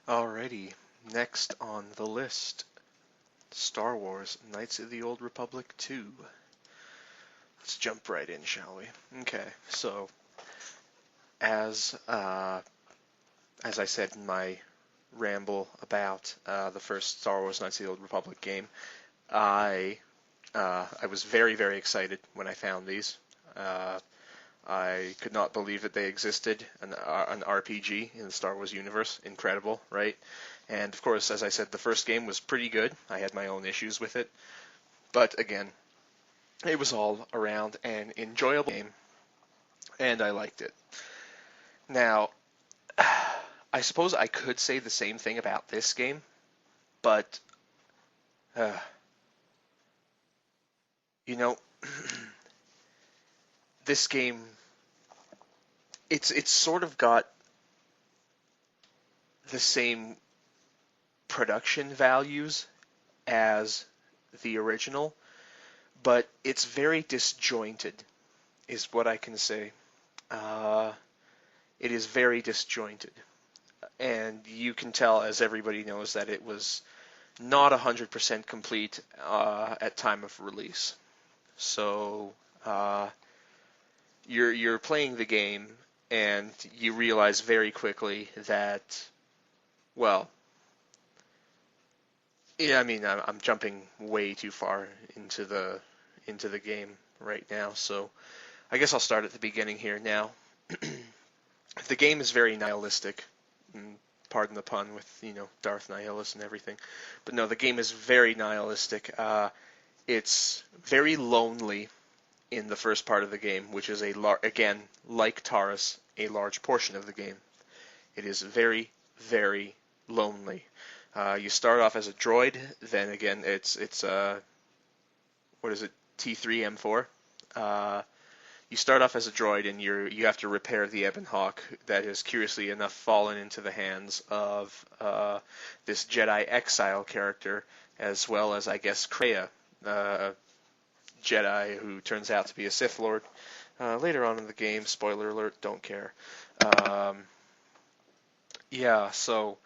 Alrighty, next on the list, Star Wars Knights of the Old Republic 2. Let's jump right in, shall we? Okay, so as uh, as I said in my ramble about the first Star Wars Knights of the Old Republic game, I I was very excited when I found these. Uh, I could not believe that they existed, an RPG in the Star Wars universe. Incredible, right? And of course, as I said, the first game was pretty good. I had my own issues with it, but again, it was all around an enjoyable game, and I liked it. Now, I suppose I could say the same thing about this game, but uh, you know, this game, it's sort of got the same production values as the original, but it's very disjointed, is what I can say. Uh, it is very disjointed, and you can tell, as everybody knows, that it was not 100% complete at time of release. So you're playing the game, and you realize very quickly that, well, yeah, I mean, I'm jumping way too far into the game right now, so I guess I'll start at the beginning here now. The game is very nihilistic, pardon the pun with, Darth Nihilus and everything. But no, the game is very nihilistic. It's very lonely in the first part of the game, which is again, like Taurus, a large portion of the game. It is very lonely. You start off as a droid, then again, it's what is it, T3M4? You start off as a droid, and you have to repair the Ebon Hawk that has curiously enough fallen into the hands of this Jedi exile character, as well as, I guess, Kreia, Jedi who turns out to be a Sith Lord. Later on in the game, spoiler alert, don't care. Um, yeah, so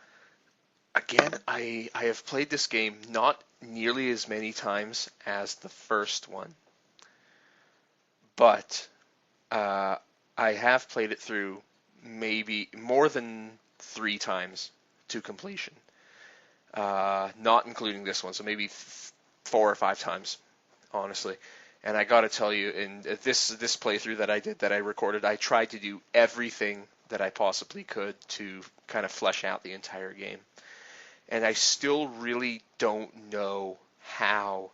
again, I have played this game not nearly as many times as the first one, but I have played it through maybe more than 3 times to completion, not including this one, so maybe 4 or 5 times, honestly. And I got to tell you, in this playthrough that I did, that I recorded, I tried to do everything that I possibly could to kind of flesh out the entire game. And I still really don't know how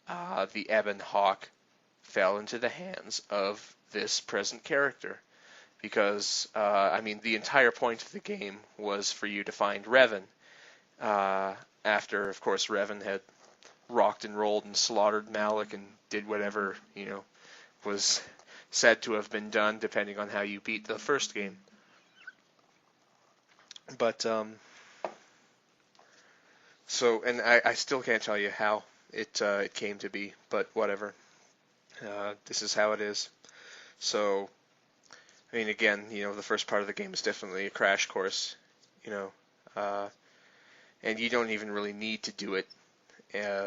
the Ebon Hawk fell into the hands of this present character. Because, I mean, the entire point of the game was for you to find Revan. After, of course, Revan had rocked and rolled and slaughtered Malik and did whatever, was said to have been done, depending on how you beat the first game. But, so, and I still can't tell you how it came to be, but whatever. This is how it is. So, I mean, again, the first part of the game is definitely a crash course, you know, uh, and you don't even really need to do it,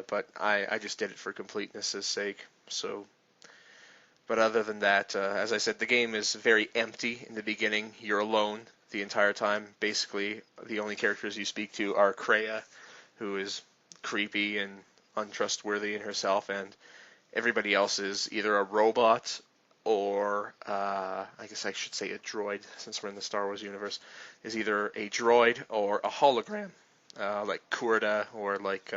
but I just did it for completeness' sake. So, but other than that, as I said, the game is very empty in the beginning. You're alone the entire time. Basically, the only characters you speak to are Kreia, who is creepy and untrustworthy in herself, and everybody else is either a robot or I guess I should say a droid, since we're in the Star Wars universe, is either a droid or a hologram, like Kurda, or like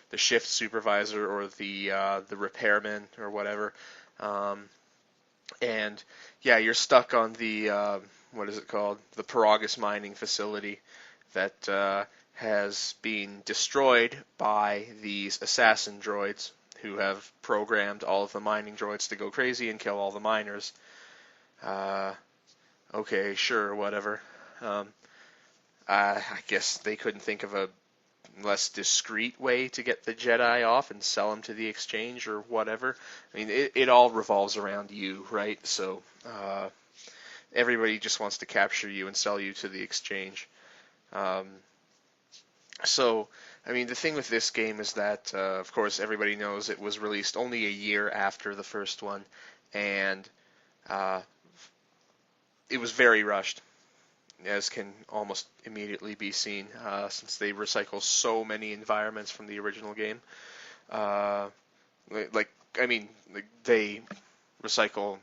the shift supervisor, or the repairman, or whatever. And yeah, you're stuck on the what is it called? The Paragus mining facility that has been destroyed by these assassin droids, who have programmed all of the mining droids to go crazy and kill all the miners. Okay, sure, whatever. I guess they couldn't think of a less discreet way to get the Jedi off and sell them to the exchange or whatever. I mean, it all revolves around you, right? So everybody just wants to capture you and sell you to the exchange. So, I mean, the thing with this game is that, of course, everybody knows it was released only a year after the first one, and uh, it was very rushed, as can almost immediately be seen, since they recycle so many environments from the original game. Uh, like, I mean, they recycle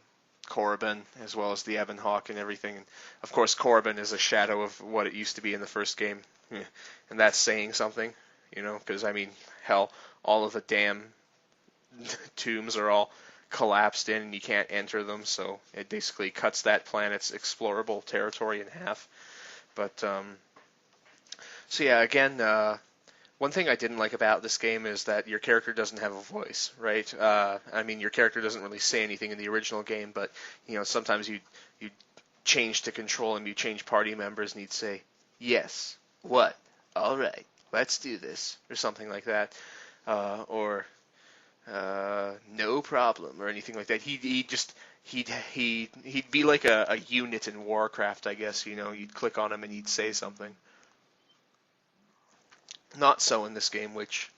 Korriban as well as the Ebon Hawk and everything. And of course, Korriban is a shadow of what it used to be in the first game, and that's saying something, because I mean, hell, all of the damn tombs are all collapsed in, and you can't enter them. So it basically cuts that planet's explorable territory in half. But so yeah, again, one thing I didn't like about this game is that your character doesn't have a voice, right? I mean, your character doesn't really say anything in the original game, but sometimes you change to control him, you change party members, and you'd say, "Yes, what? All right, let's do this," or something like that, or "No problem," or anything like that. He'd be like a unit in Warcraft, I guess. You'd click on him and he'd say something. Not so in this game, which,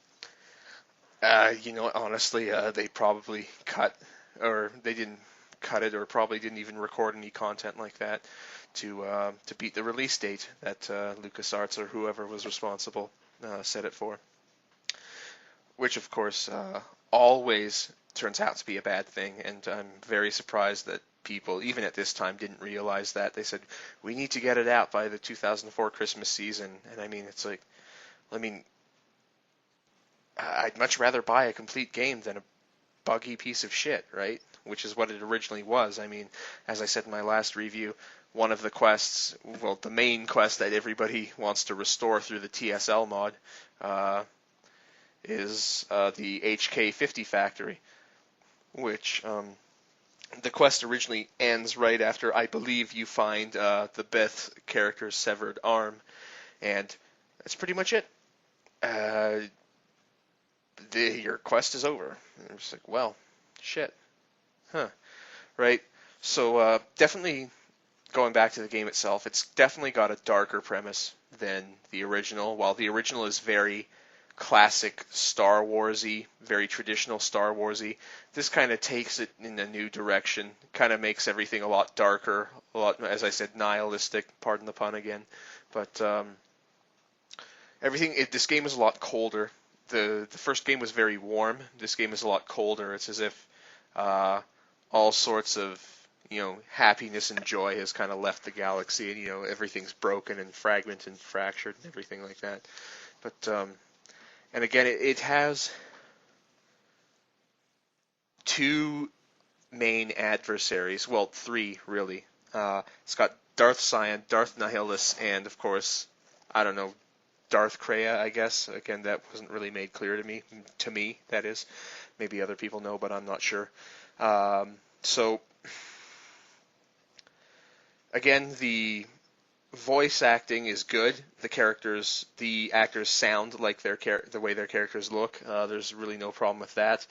honestly, they probably cut, or they didn't cut it, or probably didn't even record any content like that to beat the release date that LucasArts or whoever was responsible set it for. Which, of course, always turns out to be a bad thing, and I'm very surprised that people, even at this time, didn't realize that. They said, we need to get it out by the 2004 Christmas season, and I mean, it's like, I mean, I'd much rather buy a complete game than a buggy piece of shit, right? Which is what it originally was. I mean, as I said in my last review, one of the quests, well, the main quest that everybody wants to restore through the TSL mod, is the HK50 factory, which the quest originally ends right after, I believe, you find the Beth character's severed arm, and that's pretty much it. Your quest is over. And I'm just like, well, shit. Huh. Right? So definitely going back to the game itself, it's definitely got a darker premise than the original. While the original is very classic Star Warsy, very traditional Star Warsy, this kind of takes it in a new direction. Kind of makes everything a lot darker, a lot, as I said, nihilistic. Pardon the pun again, but this game is a lot colder. The first game was very warm. This game is a lot colder. It's as if all sorts of happiness and joy has kind of left the galaxy, and everything's broken and fragmented and fractured and everything like that. But and again, it has two main adversaries. Well, three really. It's got Darth Cyan, Darth Nihilus, and of course, I don't know, Darth Kreia, I guess. Again, that wasn't really made clear to me. To me, that is. Maybe other people know, but I'm not sure. So, again, the voice acting is good. The actors sound like the way their characters look. There's really no problem with that.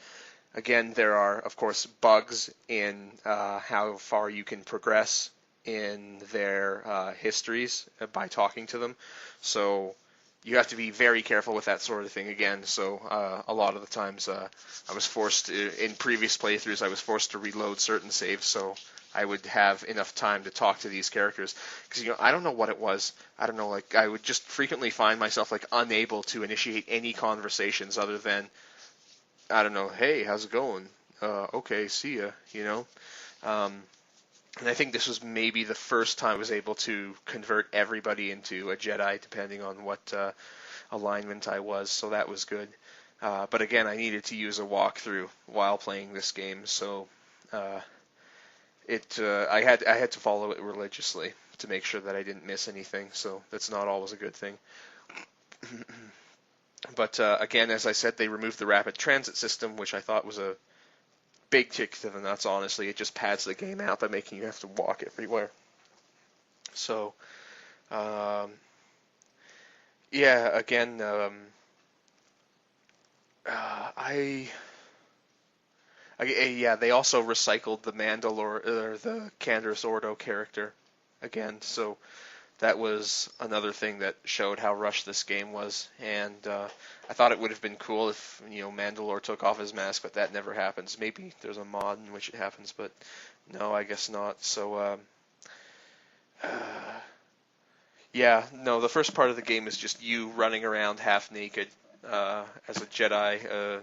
Again, there are, of course, bugs in how far you can progress in their histories by talking to them. So you have to be very careful with that sort of thing again. So a lot of the times I was forced to, in previous playthroughs, I was forced to reload certain saves so I would have enough time to talk to these characters. Because, I don't know what it was. I don't know, like, I would just frequently find myself, like, unable to initiate any conversations other than, I don't know, hey, how's it going? Okay, see ya, and I think this was maybe the first time I was able to convert everybody into a Jedi, depending on what alignment I was, so that was good. But again, I needed to use a walkthrough while playing this game, so I had to follow it religiously to make sure that I didn't miss anything. So that's not always a good thing. But again, as I said, they removed the rapid transit system, which I thought was a big kick to the nuts, honestly. It just pads the game out by making you have to walk everywhere. So, yeah, again, yeah, they also recycled the Mandalore, or the Canderous Ordo character again. So that was another thing that showed how rushed this game was. And I thought it would have been cool if Mandalore took off his mask, but that never happens. Maybe there's a mod in which it happens, but no, I guess not. So yeah, no, the first part of the game is just you running around half naked as a Jedi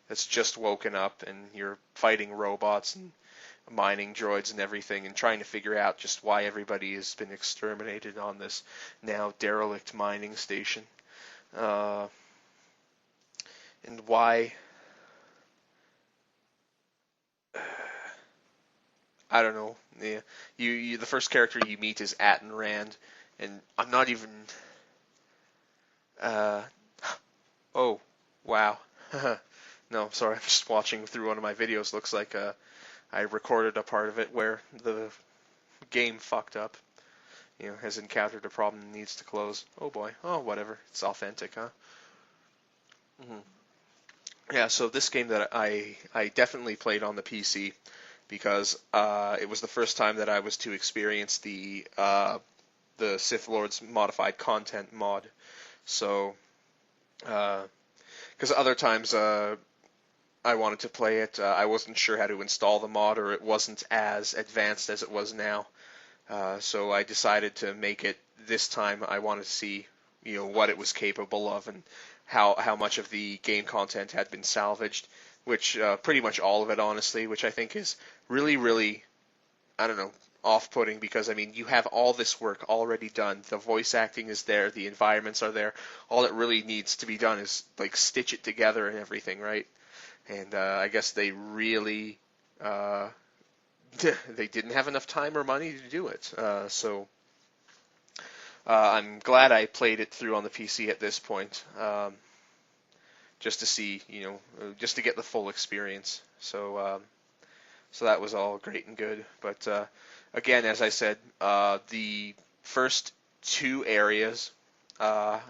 that's just woken up, and you're fighting robots and mining droids and everything, and trying to figure out just why everybody has been exterminated on this now derelict mining station, and why. I don't know. Yeah, the first character you meet is Atten Rand, and I'm not even. Uh, oh, wow. No, sorry, I'm just watching through one of my videos. Looks like I recorded a part of it where the game fucked up. Has encountered a problem and needs to close. Oh boy. Oh, whatever. It's authentic, huh? Hmm. Yeah, so this game that I definitely played on the PC because it was the first time that I was to experience the Sith Lord's modified content mod. So, because other times I wanted to play it, I wasn't sure how to install the mod, or it wasn't as advanced as it was now. So I decided to make it this time. I wanted to see, what it was capable of and how much of the game content had been salvaged, which pretty much all of it, honestly, which I think is really, really, I don't know, off-putting because, I mean, you have all this work already done. The voice acting is there. The environments are there. All that really needs to be done is, like, stitch it together and everything, right? And I guess they really they didn't have enough time or money to do it. So I'm glad I played it through on the PC at this point, just to see, just to get the full experience. So that was all great and good. But again, as I said, the first two areas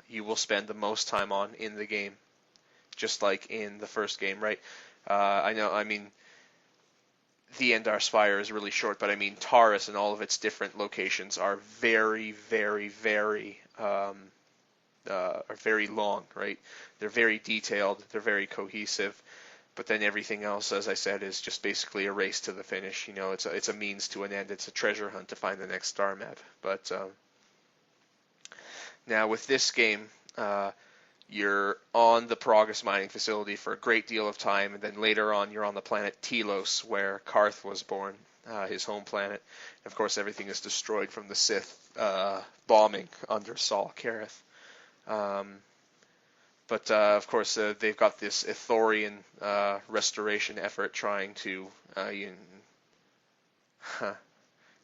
you will spend the most time on in the game, just like in the first game, right? I know, I mean, the Endar Spire is really short, but I mean, Taurus and all of its different locations are very, very, very, are very long, right? They're very detailed, they're very cohesive, but then everything else, as I said, is just basically a race to the finish. It's a means to an end. It's a treasure hunt to find the next star map. But now with this game, you're on the Progress mining facility for a great deal of time, and then later on you're on the planet Telos, where Karth was born, his home planet. And of course, everything is destroyed from the Sith bombing under Saul Kareth. But of course, they've got this Ithorian restoration effort trying to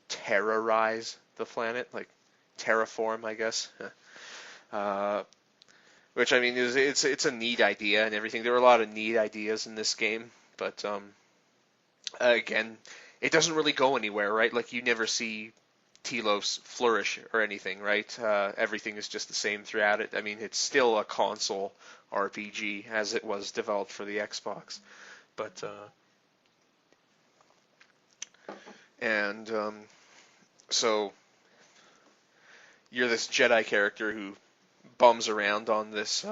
terrorize the planet, like terraform, I guess. Which, I mean, it's a neat idea and everything. There are a lot of neat ideas in this game, but again, it doesn't really go anywhere, right? Like, you never see Telos flourish or anything, right? Everything is just the same throughout it. I mean, it's still a console RPG as it was developed for the Xbox, but and so you're this Jedi character who bums around on this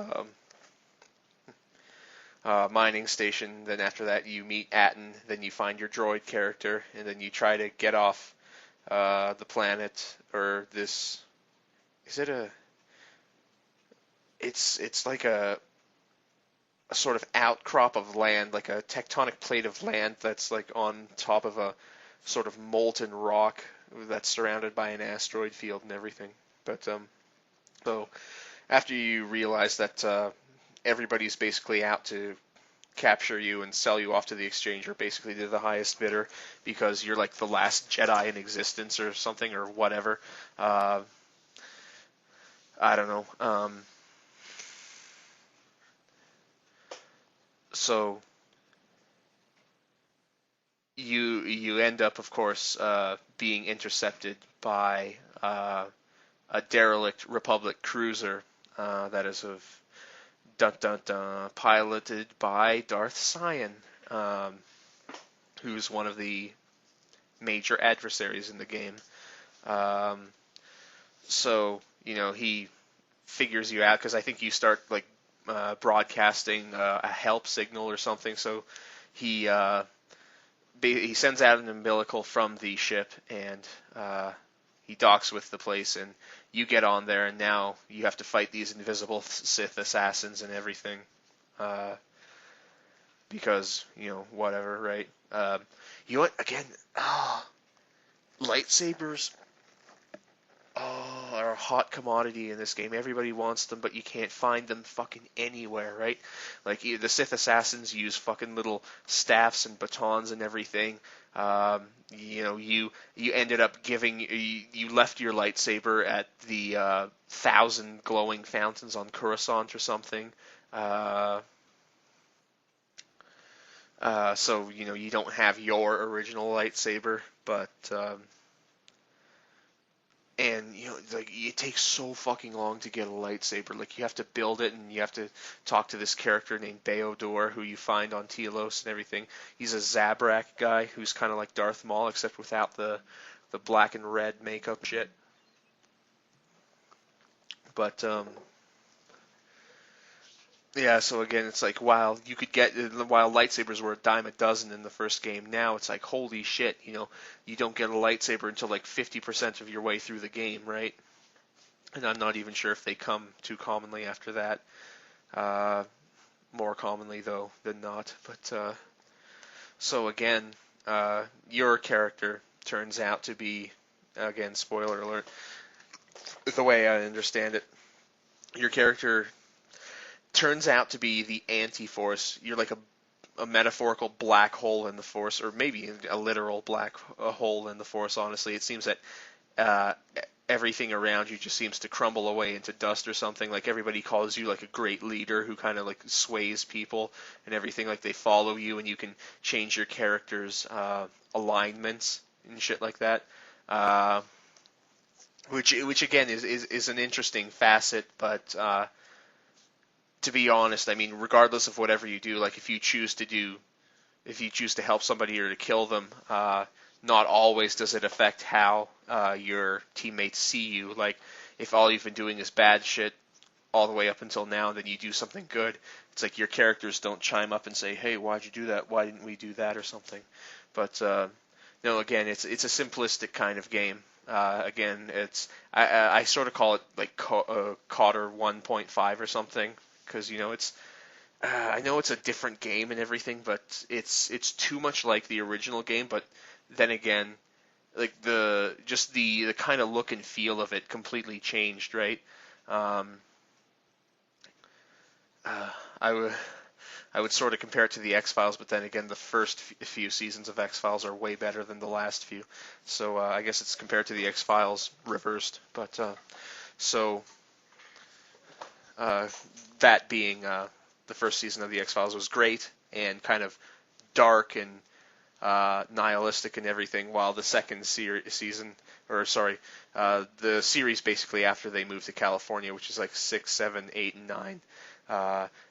mining station. Then after that, you meet Atten. Then you find your droid character, and then you try to get off the planet, or this. Is it a? It's like a sort of outcrop of land, like a tectonic plate of land that's like on top of a sort of molten rock that's surrounded by an asteroid field and everything. But so after you realize that everybody's basically out to capture you and sell you off to the exchanger, basically to the highest bidder, because you're like the last Jedi in existence or something or whatever. I don't know. So you end up, of course, being intercepted by a derelict Republic cruiser that is piloted by Darth Sion, who's one of the major adversaries in the game. so he figures you out because I think you start like broadcasting a help signal or something. So he he sends out an umbilical from the ship, and he docks with the place, and you get on there, and now you have to fight these invisible Sith assassins and everything, uh, because whatever, right? You know what? Again, lightsabers are a hot commodity in this game. Everybody wants them, but you can't find them fucking anywhere, right? Like the Sith assassins use fucking little staffs and batons and everything. You ended up you left your lightsaber at the 1,000 glowing fountains on Coruscant or something. So you don't have your original lightsaber, but and like it takes so fucking long to get a lightsaber. Like you have to build it, and you have to talk to this character named Beodor, who you find on Telos and everything. He's a Zabrak guy who's kind of like Darth Maul, except without the black and red makeup shit. But yeah, so again, it's like while lightsabers were a dime a dozen in the first game, now it's like holy shit, you don't get a lightsaber until like 50% of your way through the game, right? And I'm not even sure if they come too commonly after that. More commonly though than not. But so again, your character turns out to be, again, spoiler alert, the way I understand it, your character turns out to be the anti-Force. You're like a metaphorical black hole in the Force, or maybe a literal black hole in the Force. Honestly, it seems that uh, everything around you just seems to crumble away into dust or something. Like everybody calls you like a great leader who kind of like sways people and everything. Like they follow you, and you can change your character's alignments and shit like that. Uh, which again is an interesting facet, but to be honest, I mean, regardless of whatever you do, like if you choose to help somebody or to kill them, not always does it affect how your teammates see you. Like if all you've been doing is bad shit all the way up until now, then you do something good. It's like your characters don't chime up and say, "Hey, why'd you do that? Why didn't we do that?" or something. But no, again, it's a simplistic kind of game. Again, I sort of call it like KOTOR 1.5 or something, because it's I know it's a different game and everything, but it's too much like the original game. But then again, like the kind of look and feel of it completely changed, right? Um, I would sort of compare it to the X-Files, but then again, the first few seasons of X-Files are way better than the last few. So I guess it's compared to the X-Files reversed. But so uh, that being the first season of the X-Files was great and kind of dark and nihilistic and everything, while the second season, or sorry, the series basically after they moved to California, which is like 6, 7, 8, and 9,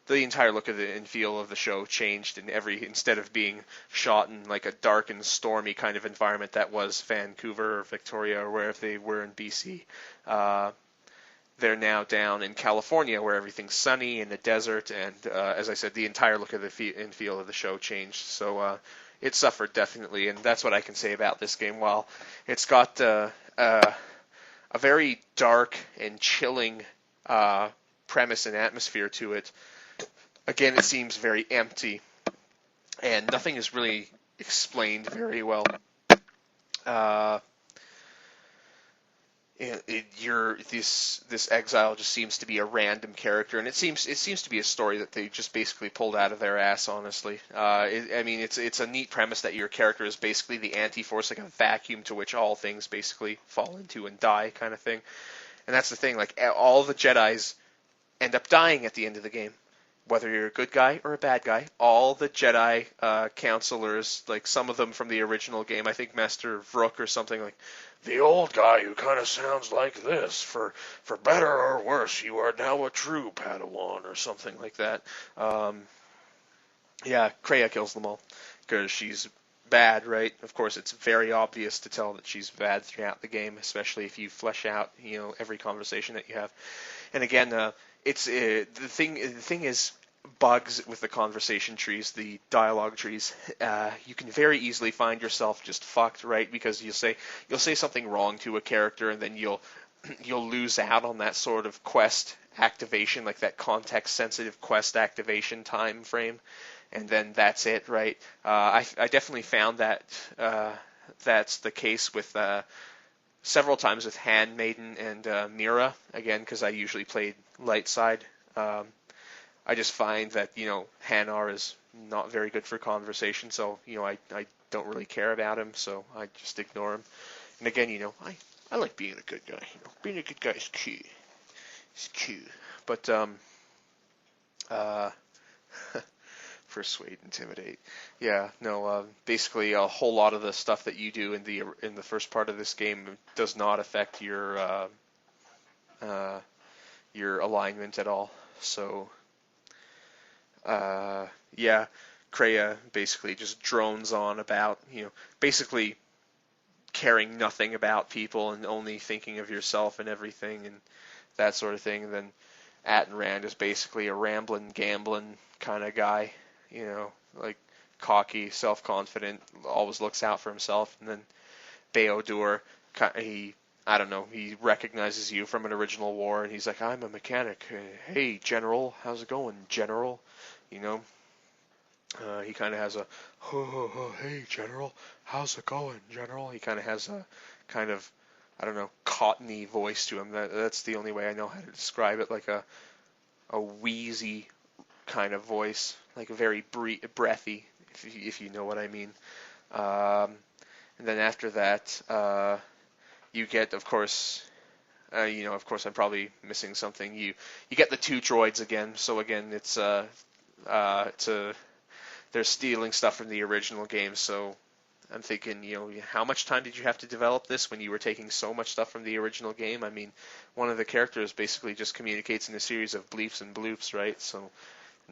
the entire look of the and feel of the show changed, and instead of being shot in like a dark and stormy kind of environment that was Vancouver or Victoria or wherever they were in BC, they're now down in California where everything's sunny in the desert, and as I said, the entire look of the and feel of the show changed. So it suffered definitely, and that's what I can say about this game. While it's got a very dark and chilling premise and atmosphere to it, again, it seems very empty, and nothing is really explained very well. Uh, this exile just seems to be a random character, and it seems to be a story that they just basically pulled out of their ass. Honestly, I mean, it's a neat premise that your character is basically the anti-force, like a vacuum to which all things basically fall into and die, kind of thing. And that's the thing, like all the Jedi's end up dying at the end of the game. Whether you're a good guy or a bad guy, all the Jedi counselors, like some of them from the original game, I think Master Vrook or something, like the old guy who kind of sounds like this, for better or worse, you are now a true Padawan, or something like that. Yeah, Kreia kills them all because she's bad, right? Of course, it's very obvious to tell that she's bad throughout the game, especially if you flesh out, every conversation that you have. And again, it's the thing is bugs with the conversation trees, the dialogue trees. You can very easily find yourself just fucked, right? Because you'll say something wrong to a character, and then you'll lose out on that sort of quest activation, like that context sensitive quest activation time frame, and then that's it, right? I definitely found that that's the case with several times with Handmaiden and Mira, again, because I usually played light side. I just find that, Hanar is not very good for conversation, so, I don't really care about him, so I just ignore him. And again, I like being a good guy. Being a good guy is key. It's key. But, uh, persuade, intimidate. Yeah, no, basically a whole lot of the stuff that you do in the first part of this game does not affect your alignment at all. So, yeah, Kreia basically just drones on about, basically caring nothing about people and only thinking of yourself and everything and that sort of thing. And then Attenrand is basically a rambling, gambling kind of guy, like cocky, self-confident, always looks out for himself. And then Beodur, I don't know, he recognizes you from an original war, and he's like, I'm a mechanic. Hey, General, how's it going, General? He kind of has a, hey, General, how's it going, General? He kind of has a kind of, I don't know, cottony voice to him. That's the only way I know how to describe it, like a wheezy kind of voice, like a very breathy, if you know what I mean. And then after that, you get, of course, of course, I'm probably missing something. You get the two droids again. So again, it's they're stealing stuff from the original game. So I'm thinking, how much time did you have to develop this when you were taking so much stuff from the original game? I mean, one of the characters basically just communicates in a series of bleeps and bloops, right? So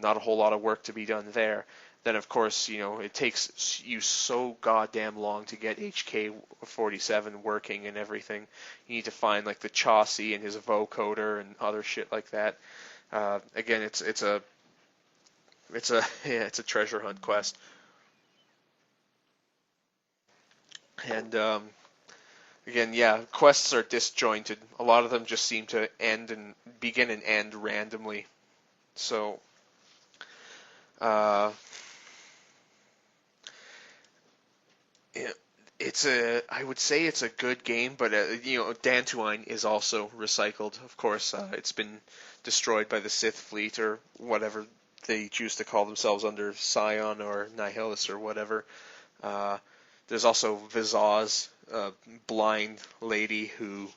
not a whole lot of work to be done there. Then, of course, it takes you so goddamn long to get HK-47 working and everything. You need to find, like, the chassis and his vocoder and other shit like that. Again, it's a it's a treasure hunt quest. And, again, yeah, quests are disjointed. A lot of them just seem to begin and end randomly. So, I would say it's a good game, but Dantooine is also recycled. Of course, it's been destroyed by the Sith fleet or whatever they choose to call themselves under Scion or Nihilus or whatever. There's also Vizaz, a blind lady who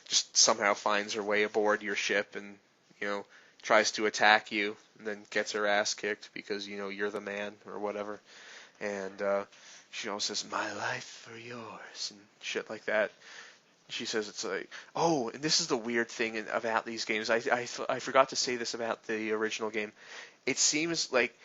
just somehow finds her way aboard your ship and tries to attack you and then gets her ass kicked because you're the man or whatever. And she also says, my life for yours, and shit like that. She says it's like, oh, and this is the weird thing about these games. I forgot to say this about the original game. It seems like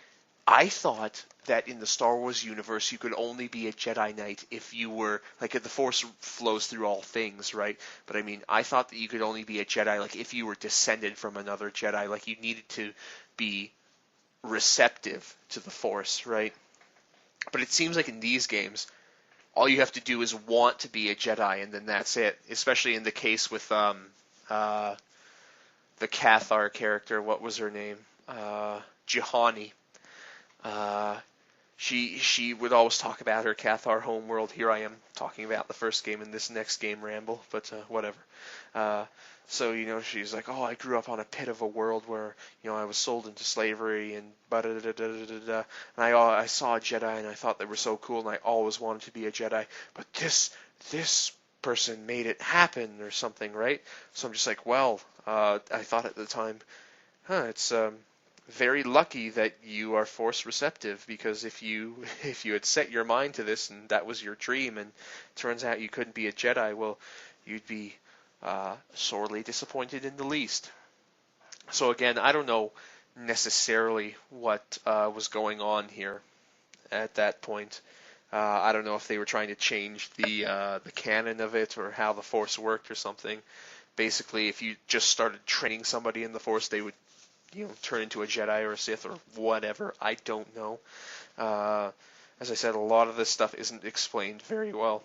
I thought that in the Star Wars universe you could only be a Jedi Knight if you were, like, the Force flows through all things, right? But I mean, I thought that you could only be a Jedi, like, if you were descended from another Jedi, like you needed to be receptive to the Force, right? But it seems like in these games, all you have to do is want to be a Jedi, and then that's it. Especially in the case with the Cathar character. What was her name? Juhani. She would always talk about her Cathar homeworld. Here I am talking about the first game in this next game, Ramble, but whatever. So, she's like, oh, I grew up on a pit of a world where, I was sold into slavery and and I saw a Jedi and I thought they were so cool and I always wanted to be a Jedi, but this person made it happen or something, right? So I'm just like, well, I thought at the time, it's very lucky that you are Force receptive, because if you had set your mind to this and that was your dream and turns out you couldn't be a Jedi, well, you'd be sorely disappointed in the least. So again, I don't know necessarily what was going on here at that point. I don't know if they were trying to change the canon of it or how the Force worked or something. Basically, if you just started training somebody in the Force, they would, turn into a Jedi or a Sith or whatever. I don't know. As I said, a lot of this stuff isn't explained very well.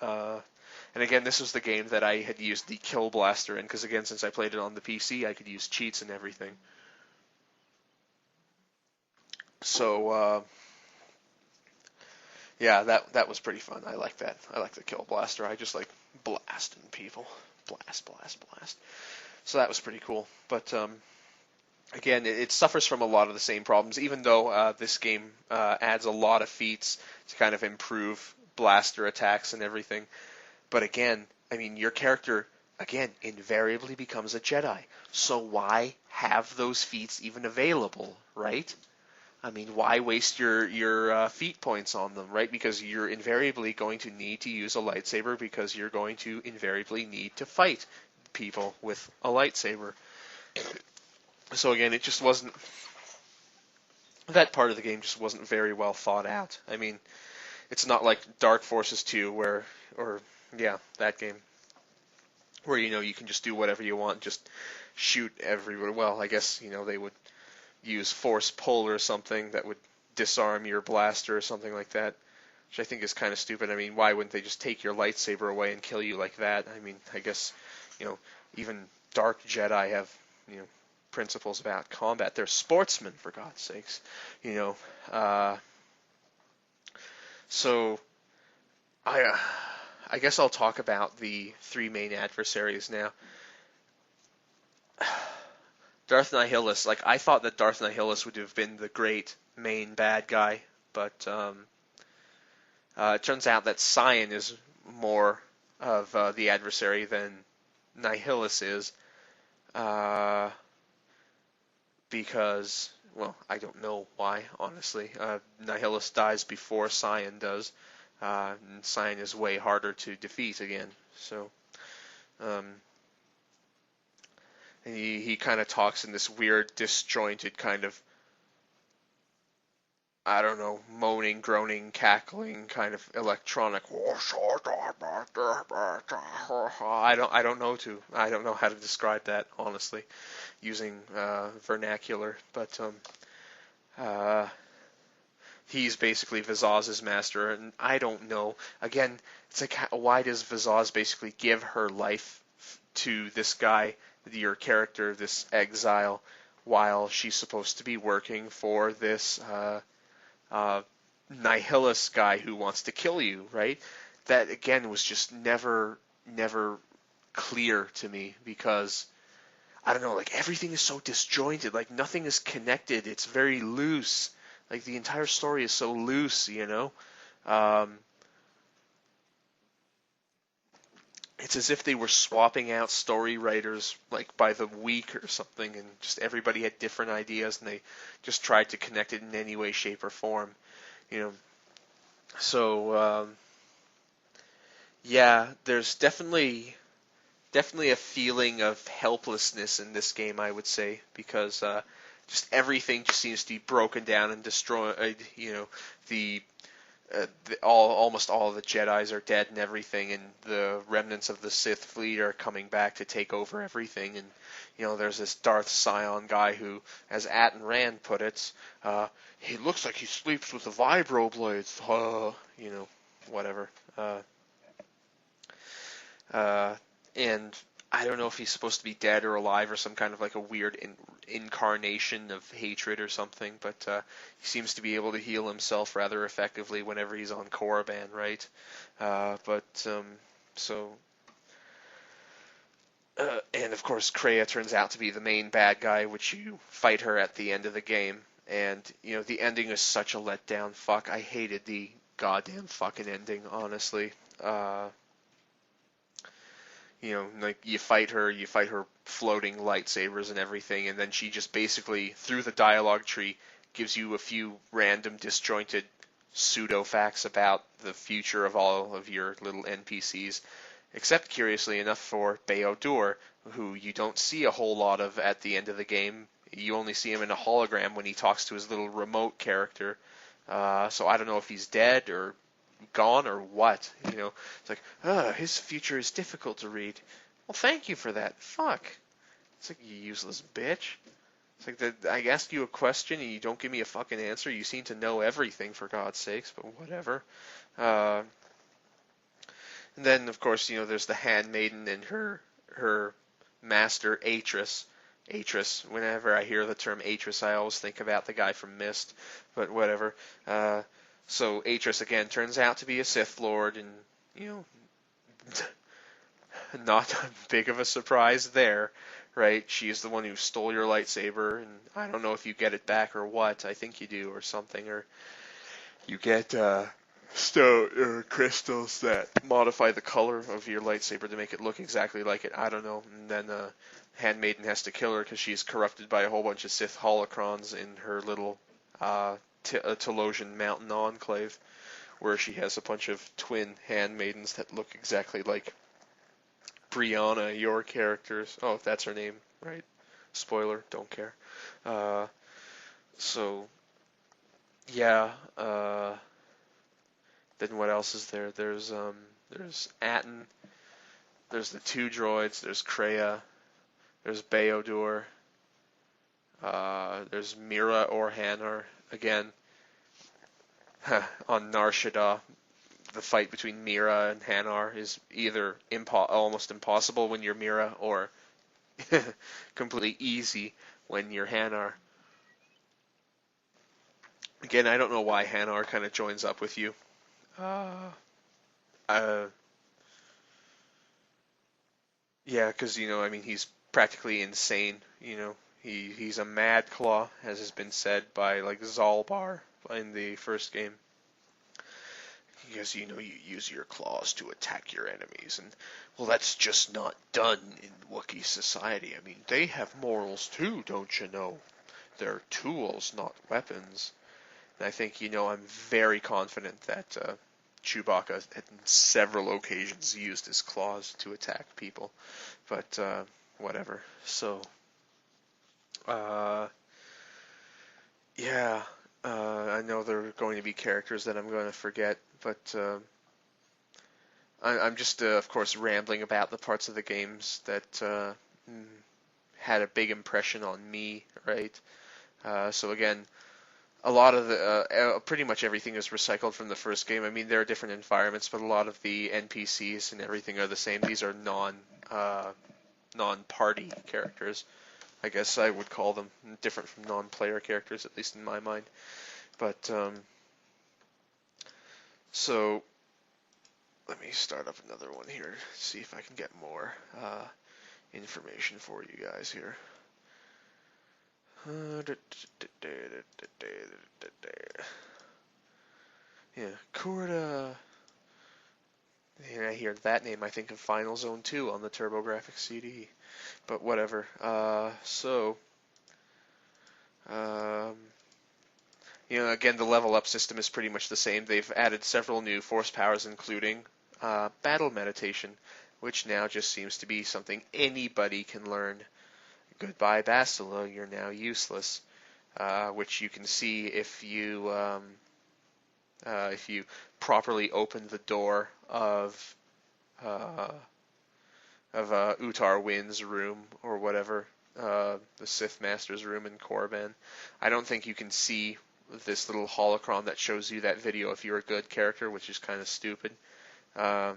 And again, this was the game that I had used the Kill Blaster in, because again, since I played it on the PC, I could use cheats and everything. So, yeah, that was pretty fun. I like that. I like the Kill Blaster. I just like blasting people. Blast, blast, blast. So that was pretty cool. But, again, it suffers from a lot of the same problems, even though this game adds a lot of feats to kind of improve blaster attacks and everything. But again, I mean, your character, again, invariably becomes a Jedi. So why have those feats even available, right? I mean, why waste your feat points on them, right? Because you're invariably going to need to use a lightsaber, because you're going to invariably need to fight people with a lightsaber. So again, it just wasn't, that part of the game just wasn't very well thought out. I mean, it's not like Dark Forces 2 that game, where, you can just do whatever you want, just shoot everywhere. Well, I guess, they would use force pull or something that would disarm your blaster or something like that, which I think is kind of stupid. I mean, why wouldn't they just take your lightsaber away and kill you like that? I mean, I guess, even Dark Jedi have, principles about combat. They're sportsmen, for God's sakes, So, I guess I'll talk about the three main adversaries now. Darth Nihilus, like, I thought that Darth Nihilus would have been the great main bad guy, but it turns out that Cyan is more of the adversary than Nihilus is, because, well, I don't know why, honestly. Nihilus dies before Cyan does, and Cyan is way harder to defeat again, so... And he kind of talks in this weird, disjointed kind of, I don't know, moaning, groaning, cackling kind of electronic. I don't know how to describe that, honestly, using vernacular. But he's basically Vizaz's master, and I don't know. Again, it's like, why does Vizaz basically give her life to this guy, your character, this exile, while she's supposed to be working for this Nihilus guy who wants to kill you, right? That, again, was just never clear to me, because, I don't know, like, everything is so disjointed, like, nothing is connected, it's very loose, like, the entire story is so loose, It's as if they were swapping out story writers, like, by the week or something, and just everybody had different ideas, and they just tried to connect it in any way, shape, or form, So, yeah, there's definitely a feeling of helplessness in this game, I would say, because just everything just seems to be broken down and destroyed. Almost all of the Jedis are dead and everything, and the remnants of the Sith fleet are coming back to take over everything. And there's this Darth Sion guy who, as Atten Rand put it, he looks like he sleeps with the vibroblades. Whatever. And I don't know if he's supposed to be dead or alive or some kind of like a weird incarnation of hatred or something, but he seems to be able to heal himself rather effectively whenever he's on Korriban, right? And of course Kreia turns out to be the main bad guy, which you fight her at the end of the game, and the ending is such a letdown. Fuck, I hated the goddamn fucking ending, honestly. Like, you fight her floating lightsabers and everything, and then she just basically, through the dialogue tree, gives you a few random disjointed pseudo-facts about the future of all of your little NPCs, except, curiously enough, for Beodur, who you don't see a whole lot of at the end of the game. You only see him in a hologram when he talks to his little remote character, so I don't know if he's dead or gone or what? It's like, his future is difficult to read. Well, thank you for that. Fuck. It's like, you useless bitch. It's like I ask you a question and you don't give me a fucking answer. You seem to know everything, for God's sakes, but whatever. And then, of course, there's the handmaiden and her master, Atris. Atris. Whenever I hear the term Atris, I always think about the guy from Myst, but whatever. So Atris, again, turns out to be a Sith Lord, and, not big of a surprise there, right? She's the one who stole your lightsaber, and I don't know if you get it back or what. I think you do, or something, or you get stone or crystals that modify the color of your lightsaber to make it look exactly like it. I don't know. And then Handmaiden has to kill her because she's corrupted by a whole bunch of Sith holocrons in her little Telosian mountain enclave, where she has a bunch of twin handmaidens that look exactly like Brianna, your characters. Oh, that's her name, right? Spoiler, don't care. So, yeah. Then what else is there? There's Atten. There's the two droids. There's Kreia. There's Beodur. There's Mira or Hanar. Again, on Nar Shaddaa, the fight between Mira and Hanar is either almost impossible when you're Mira, or completely easy when you're Hanar. Again, I don't know why Hanar kind of joins up with you. Yeah, because he's practically insane. He's a mad claw, as has been said by like Zalbar in the first game. Because you use your claws to attack your enemies, and well, that's just not done in Wookiee society. I mean, they have morals too, don't you know? They're tools, not weapons. And I think I'm very confident that Chewbacca had on several occasions used his claws to attack people, but whatever. So, yeah, I know there are going to be characters that I'm going to forget, but I'm just, of course, rambling about the parts of the games that had a big impression on me, right? So again, a lot of the, pretty much everything is recycled from the first game. I mean, there are different environments, but a lot of the NPCs and everything are the same. These are non-party characters, I guess I would call them, different from non-player characters, at least in my mind. But, so, let me start up another one here, see if I can get more information for you guys here. Yeah, Kurta. And I hear that name, I think of Final Zone 2 on the TurboGrafx CD. But whatever. Again, the level up system is pretty much the same. They've added several new force powers, including battle meditation, which now just seems to be something anybody can learn. Goodbye, Bastila, you're now useless. Which you can see if you properly open the door of Utar Wynn's room, or whatever, the Sith Master's room in Korriban. I don't think you can see this little holocron that shows you that video if you're a good character, which is kind of stupid. I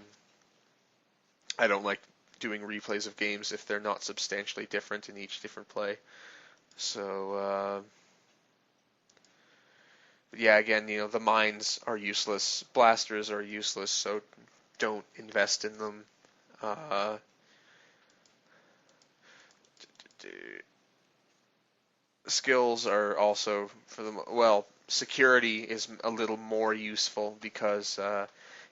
don't like doing replays of games if they're not substantially different in each different play. So, yeah, again, the mines are useless, blasters are useless, so don't invest in them. Skills are also, security is a little more useful because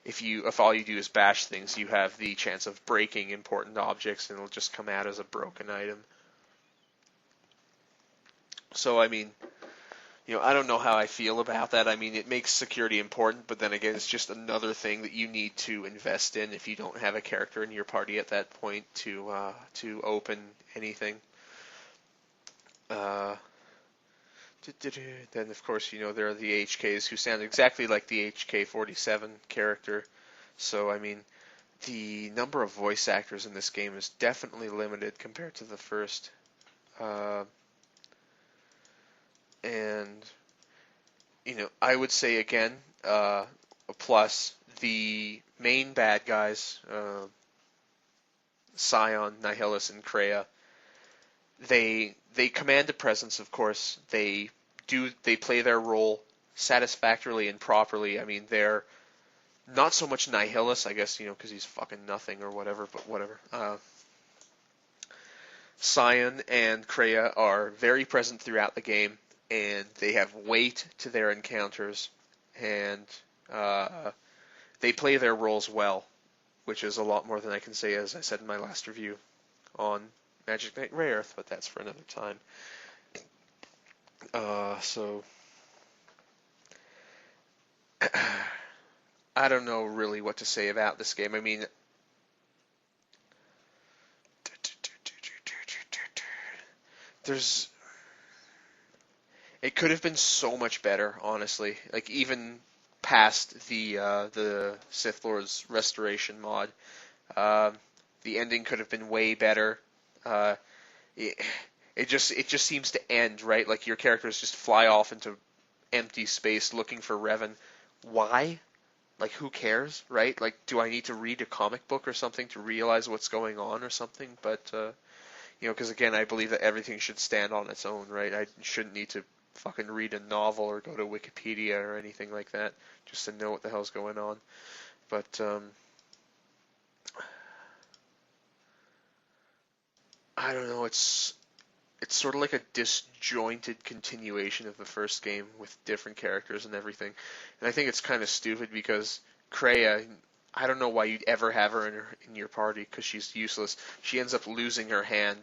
if all you do is bash things, you have the chance of breaking important objects, and it'll just come out as a broken item. So, I mean, I don't know how I feel about that. I mean, it makes security important, but then again, it's just another thing that you need to invest in if you don't have a character in your party at that point to open anything. Then, of course, there are the HKs who sound exactly like the HK-47 character. So, I mean, the number of voice actors in this game is definitely limited compared to the first. Uh, and, I would say again, a plus, the main bad guys, Scion, Nihilus, and Kreia, they command a presence, of course. They play their role satisfactorily and properly. I mean, they're not so much Nihilus, I guess, because he's fucking nothing or whatever, but whatever. Scion and Kreia are very present throughout the game, and they have weight to their encounters, and they play their roles well, which is a lot more than I can say, as I said in my last review on Magic Knight Rayearth, but that's for another time. So I don't know really what to say about this game. I mean, it could have been so much better, honestly. Like, even past the Sith Lord's Restoration mod, the ending could have been way better. It, it just seems to end, right? Like, your characters just fly off into empty space looking for Revan. Why? Like, who cares, right? Like, do I need to read a comic book or something to realize what's going on or something? But because again, I believe that everything should stand on its own, right? I shouldn't need to fucking read a novel or go to Wikipedia or anything like that just to know what the hell's going on. But I don't know. It's sort of like a disjointed continuation of the first game with different characters and everything. And I think it's kind of stupid because Kreia, I don't know why you'd ever have her in your party because she's useless. She ends up losing her hand,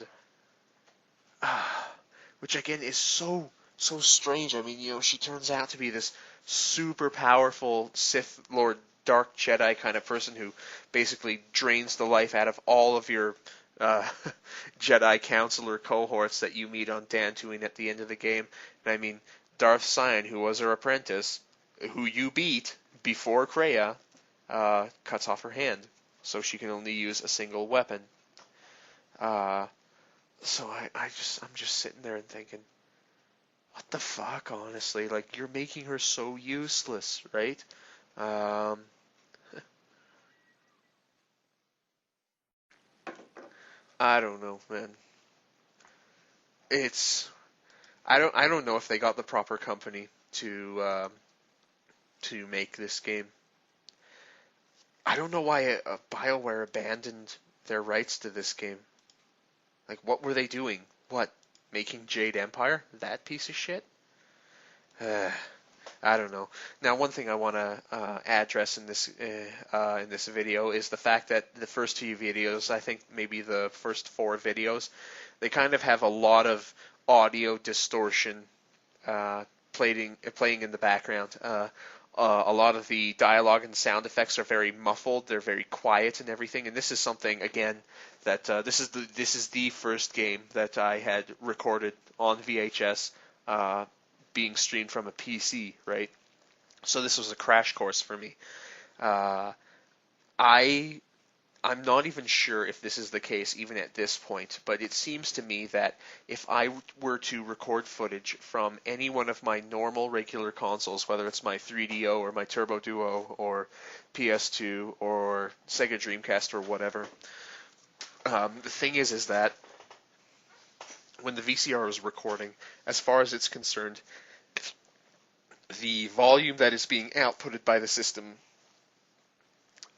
which again is so strange. I mean, she turns out to be this super powerful Sith Lord Dark Jedi kind of person who basically drains the life out of all of your uh, Jedi Counselor cohorts that you meet on Dantooine at the end of the game. And I mean, Darth Sion, who was her apprentice, who you beat before Kreia, cuts off her hand, so she can only use a single weapon. So I'm just sitting there and thinking, what the fuck, honestly? Like, you're making her so useless, right? I don't know, man. It's I don't know if they got the proper company to make this game. I don't know why BioWare abandoned their rights to this game. Like, what were they doing? What, making Jade Empire? That piece of shit? I don't know. Now, one thing I want to address in this video is the fact that the first two videos, I think maybe the first four videos, they kind of have a lot of audio distortion playing in the background. A lot of the dialogue and sound effects are very muffled. They're very quiet and everything. And this is something, again, that this is the first game that I had recorded on VHS, being streamed from a PC, right? So this was a crash course for me. I'm not even sure if this is the case even at this point, but it seems to me that if I were to record footage from any one of my normal regular consoles, whether it's my 3DO or my Turbo Duo or PS2 or Sega Dreamcast or whatever, the thing is that when the VCR is recording, as far as it's concerned, the volume that is being outputted by the system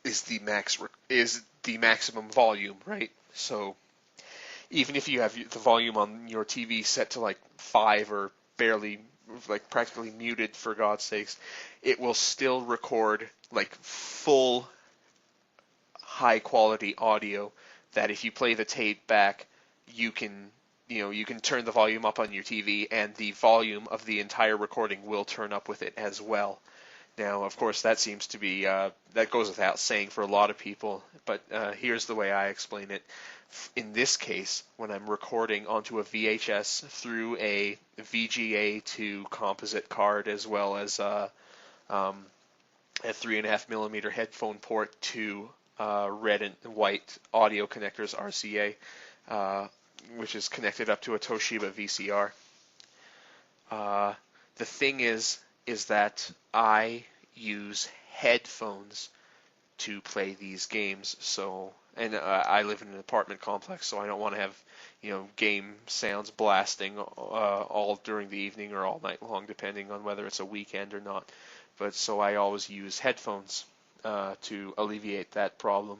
is the maximum volume, right? So even if you have the volume on your TV set to like 5 or barely, like practically muted for God's sakes, it will still record like full high quality audio that if you play the tape back, you can turn the volume up on your TV and the volume of the entire recording will turn up with it as well. Now, of course, that seems to be that goes without saying for a lot of people, but here's the way I explain it. In this case, when I'm recording onto a VHS through a VGA to composite card, as well as um, a 3.5 millimeter headphone port to red and white audio connectors RCA, which is connected up to a Toshiba VCR. The thing is that I use headphones to play these games. So, and I live in an apartment complex, so I don't want to have, game sounds blasting all during the evening or all night long, depending on whether it's a weekend or not. But so I always use headphones to alleviate that problem.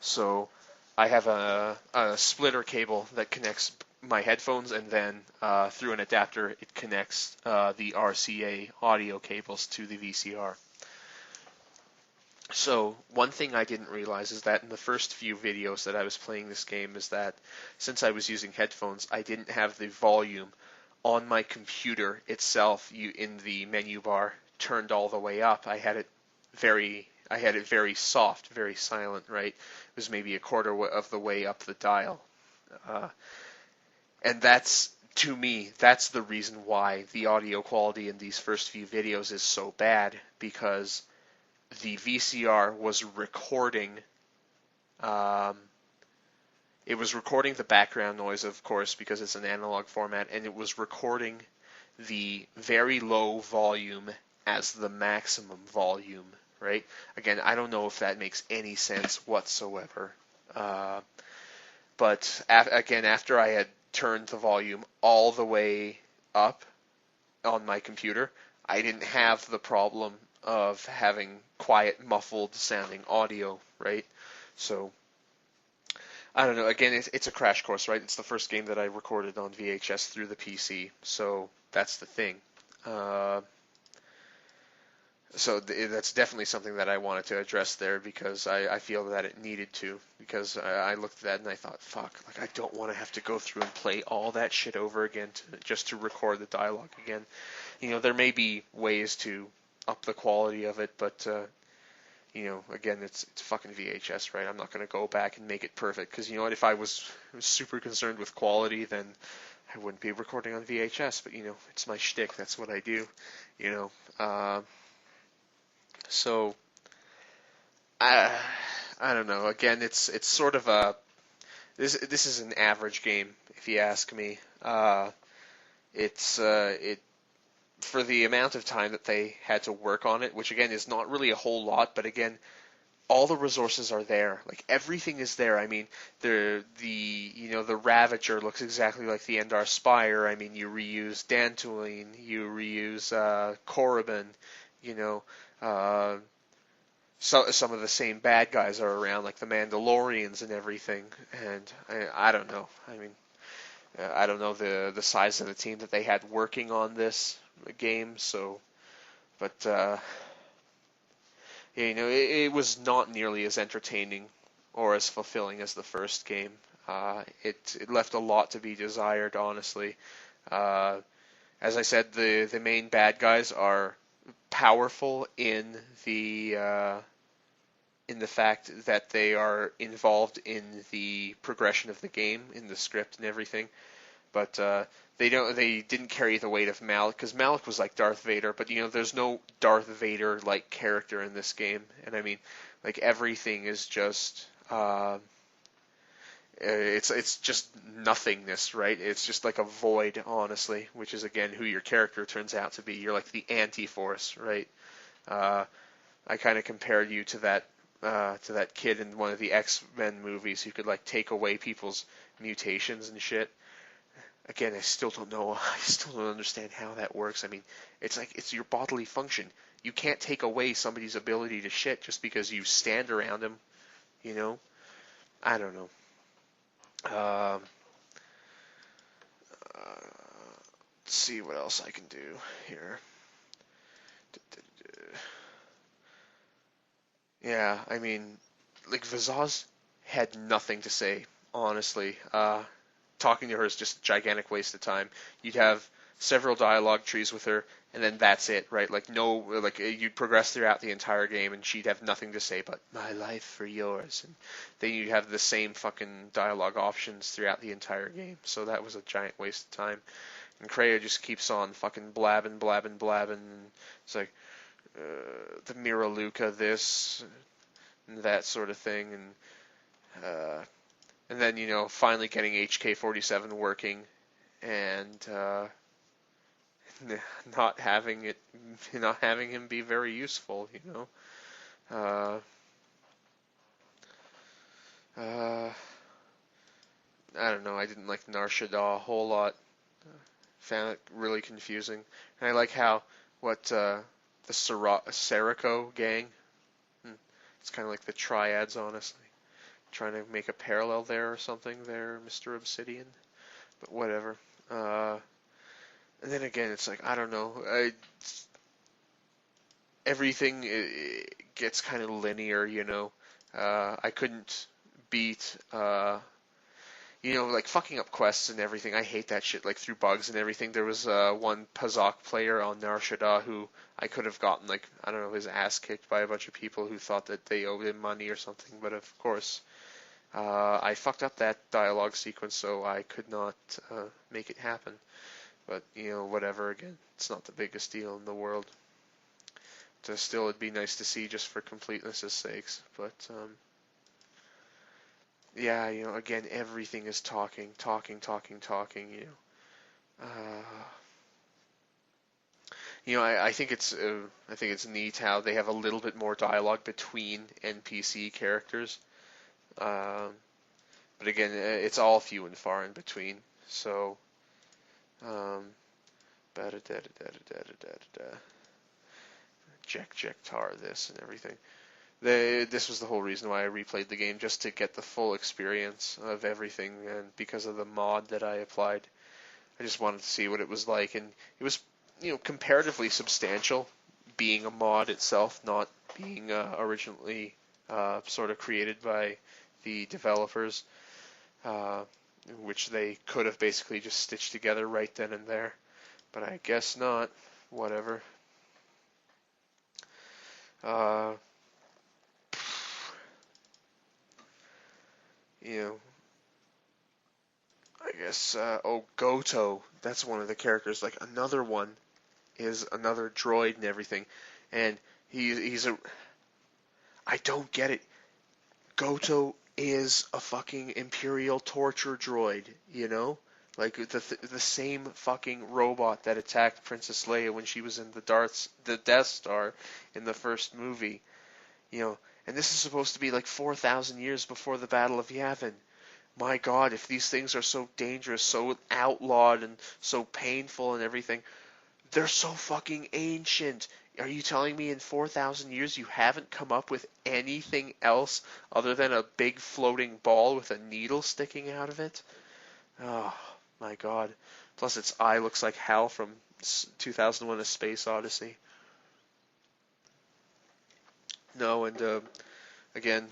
So I have a splitter cable that connects my headphones, and then through an adapter it connects the RCA audio cables to the VCR. So one thing I didn't realize is that in the first few videos that I was playing this game is that since I was using headphones, I didn't have the volume on my computer itself in the menu bar turned all the way up. I had it very soft, very silent, right? It was maybe a quarter of the way up the dial. And to me, that's the reason why the audio quality in these first few videos is so bad, because the VCR was recording, it was recording the background noise, of course, because it's an analog format, and it was recording the very low volume as the maximum volume, right? Again, I don't know if that makes any sense whatsoever. But again, after I had turned the volume all the way up on my computer, I didn't have the problem of having quiet, muffled sounding audio, right? So, I don't know. Again, it's a crash course, right? It's the first game that I recorded on VHS through the PC, so that's the thing. So that's definitely something that I wanted to address there, because I feel that it needed to, because I looked at that and I thought, fuck, like I don't want to have to go through and play all that shit over again just to record the dialogue again. There may be ways to up the quality of it, but again, it's fucking VHS, right? I'm not going to go back and make it perfect, because you know what, if I was super concerned with quality, then I wouldn't be recording on VHS, but it's my shtick, that's what I do, so I don't know. Again, it's sort of this is an average game, if you ask me. It for the amount of time that they had to work on it, which again is not really a whole lot, but again, all the resources are there. Like everything is there. I mean, the Ravager looks exactly like the Endar Spire. I mean, you reuse Dantooine, you reuse Korriban, So some of the same bad guys are around, like the Mandalorians and everything. And I don't know. I mean, I don't know the size of the team that they had working on this game. So, but it was not nearly as entertaining or as fulfilling as the first game. It left a lot to be desired, honestly. As I said, the main bad guys are powerful in the fact that they are involved in the progression of the game, in the script and everything, but they didn't carry the weight of Malik, because Malik was like Darth Vader, but there's no Darth Vader like character in this game, and I mean, like everything is just it's just nothingness, right? It's just like a void, honestly, which is again who your character turns out to be. You're like the anti-force, right? I kind of compared you to that kid in one of the X-Men movies who could like take away people's mutations and shit. Again, I still don't know. I still don't understand how that works. I mean, it's your bodily function. You can't take away somebody's ability to shit just because you stand around them. I don't know. Let's see what else I can do here. Yeah, I mean, like Vazaz had nothing to say, honestly. Talking to her is just a gigantic waste of time. You'd have several dialogue trees with her, and then that's it, right? Like no, like you'd progress throughout the entire game, and she'd have nothing to say but "my life for yours," and then you'd have the same fucking dialogue options throughout the entire game. So that was a giant waste of time. And Kreia just keeps on fucking blabbing, blabbing, blabbing. And it's like the Mira Luca this and that sort of thing, and then finally getting HK-47 working, and not having him be very useful, Uh, uh, I don't know. I didn't like Nar Shaddaa a whole lot. Found it really confusing. And I like how the Serico gang. It's kind of like the Triads, honestly. Trying to make a parallel there or something there, Mr. Obsidian. But whatever. And then again, it's like, I don't know. Everything gets kind of linear, I couldn't beat, like fucking up quests and everything. I hate that shit, like through bugs and everything. There was one Pazak player on Nar Shaddaa who I could have gotten, like, I don't know, his ass kicked by a bunch of people who thought that they owed him money or something. But of course, I fucked up that dialogue sequence, so I could not make it happen. But, whatever, again, it's not the biggest deal in the world. Still, it'd be nice to see just for completeness' sakes. But, yeah, again, everything is talking. I think it's neat how they have a little bit more dialogue between NPC characters. But again, it's all few and far in between. So, Tar this and everything. This was the whole reason why I replayed the game, just to get the full experience of everything, and because of the mod that I applied, I just wanted to see what it was like, and it was, comparatively substantial, being a mod itself, not being originally sort of created by the developers, which they could have basically just stitched together right then and there, but I guess not. Whatever. I guess, Goto, that's one of the characters. Like, another one is another droid and everything. And I don't get it. Goto is a fucking Imperial torture droid, Like, the same fucking robot that attacked Princess Leia when she was in the Death Star in the first movie. And this is supposed to be like 4,000 years before the Battle of Yavin. My God, if these things are so dangerous, so outlawed, and so painful and everything, they're so fucking ancient. Are you telling me in 4,000 years you haven't come up with anything else other than a big floating ball with a needle sticking out of it? Oh, my God. Plus its eye looks like Hal from 2001: A Space Odyssey. No, and again,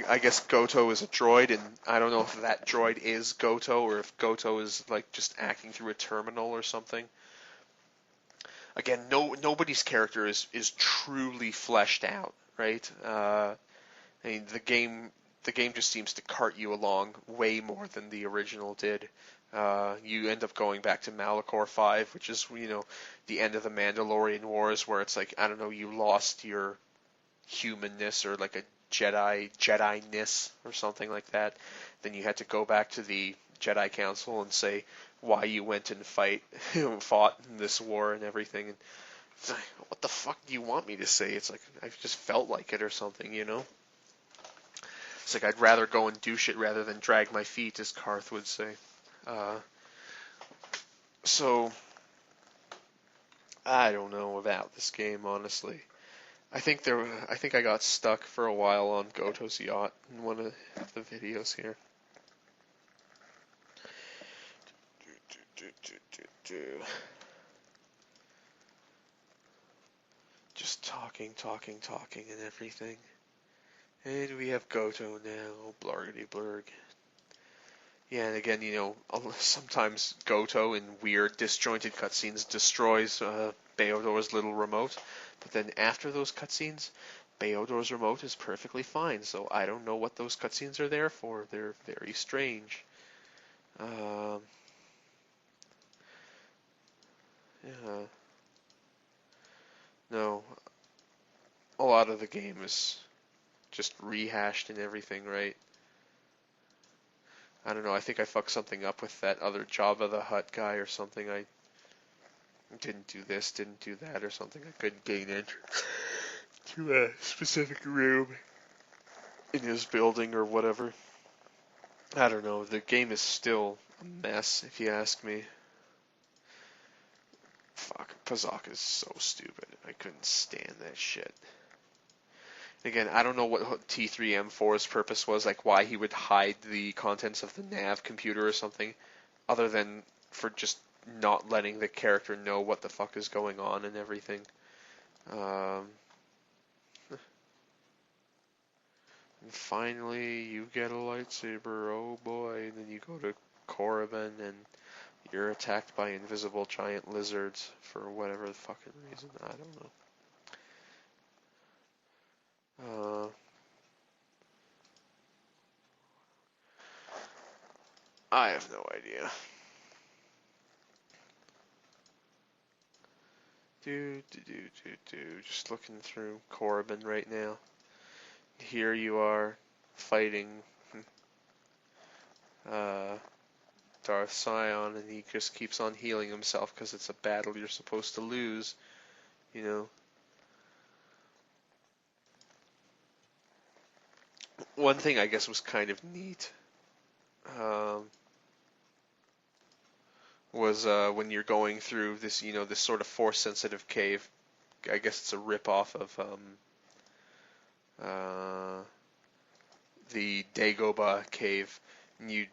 I guess Goto is a droid, and I don't know if that droid is Goto or if Goto is like just acting through a terminal or something. Again, nobody's character is truly fleshed out, right? I mean, the game just seems to cart you along way more than the original did. You end up going back to Malachor 5, which is the end of the Mandalorian Wars, where it's like, I don't know, you lost your humanness or like a Jedi-ness or something like that. Then you had to go back to the Jedi Council and say why you went and fought in this war and everything. And it's like, what the fuck do you want me to say? It's like, I just felt like it or something, It's like, I'd rather go and do shit rather than drag my feet, as Karth would say. So, I don't know about this game, honestly. I think I got stuck for a while on Goto's yacht in one of the videos here. Just talking and everything. And we have Goto now, blargity blurg. Yeah, and again, sometimes Goto in weird, disjointed cutscenes destroys Beodor's little remote, but then after those cutscenes, Beodor's remote is perfectly fine, so I don't know what those cutscenes are there for. They're very strange. Um, yeah, no, a lot of the game is just rehashed and everything, right? I don't know, I think I fucked something up with that other Jabba the Hutt guy or something. I didn't do this, didn't do that or something. I couldn't gain entrance to a specific room in his building or whatever. I don't know. The game is still a mess, if you ask me. Fuck, Pazak is so stupid. I couldn't stand that shit. Again, I don't know what T3M4's purpose was, like why he would hide the contents of the nav computer or something, other than for just not letting the character know what the fuck is going on and everything. Um, and finally, you get a lightsaber, oh boy, and then you go to Korriban and you're attacked by invisible giant lizards for whatever the fucking reason, I don't know. I have no idea. Just looking through Korriban right now. Here you are, fighting uh, Darth Sion, and he just keeps on healing himself because it's a battle you're supposed to lose, you know. One thing I guess was kind of neat um, was when you're going through this, this sort of force-sensitive cave. I guess it's a rip-off of uh, the Dagobah cave. And you'd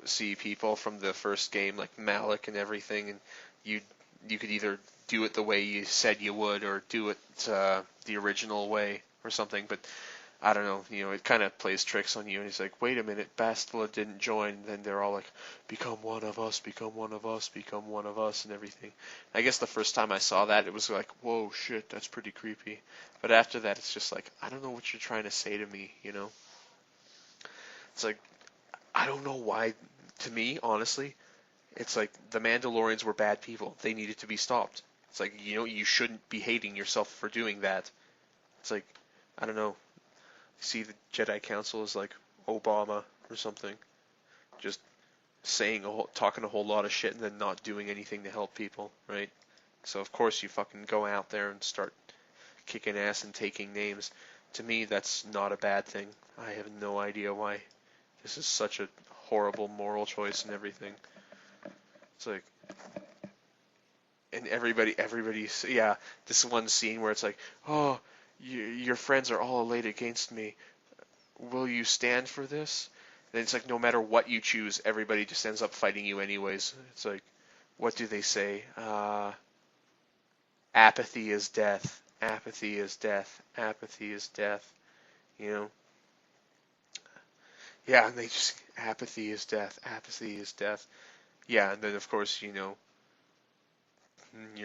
see people from the first game, like Malik and everything, and you you could either do it the way you said you would, or do it the original way, or something. But I don't know, it kind of plays tricks on you. And he's like, wait a minute, Bastila didn't join. And then they're all like, become one of us, become one of us, become one of us, and everything. I guess the first time I saw that, it was like, whoa, shit, that's pretty creepy. But after that, it's just like, I don't know what you're trying to say to me, It's like, I don't know why, to me, honestly, it's like the Mandalorians were bad people. They needed to be stopped. It's like, you shouldn't be hating yourself for doing that. It's like, I don't know. See the Jedi Council as like Obama or something, just talking a whole lot of shit and then not doing anything to help people, right? So of course you fucking go out there and start kicking ass and taking names. To me, that's not a bad thing. I have no idea why this is such a horrible moral choice and everything. It's like, and everybody's, yeah, this one scene where it's like, oh, your friends are all laid against me. Will you stand for this? And it's like no matter what you choose, everybody just ends up fighting you anyways. It's like, what do they say? Apathy is death. Apathy is death. Apathy is death. You know? Yeah, and they just, apathy is death. Apathy is death. Yeah, and then of course, your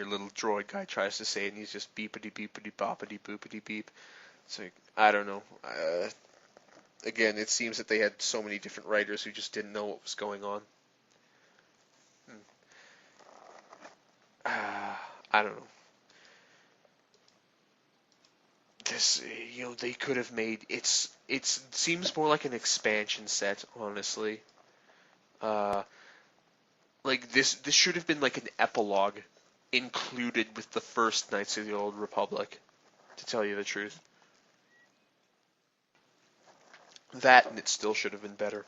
little droid guy tries to say it, and he's just beepity beepity boppity boopity beep. It's like, I don't know. Again, it seems that they had so many different writers who just didn't know what was going on. I don't know. This, they could have made it seems more like an expansion set, honestly. Uh, like this should have been like an epilogue included with the first Knights of the Old Republic, to tell you the truth. That, and it still should have been better.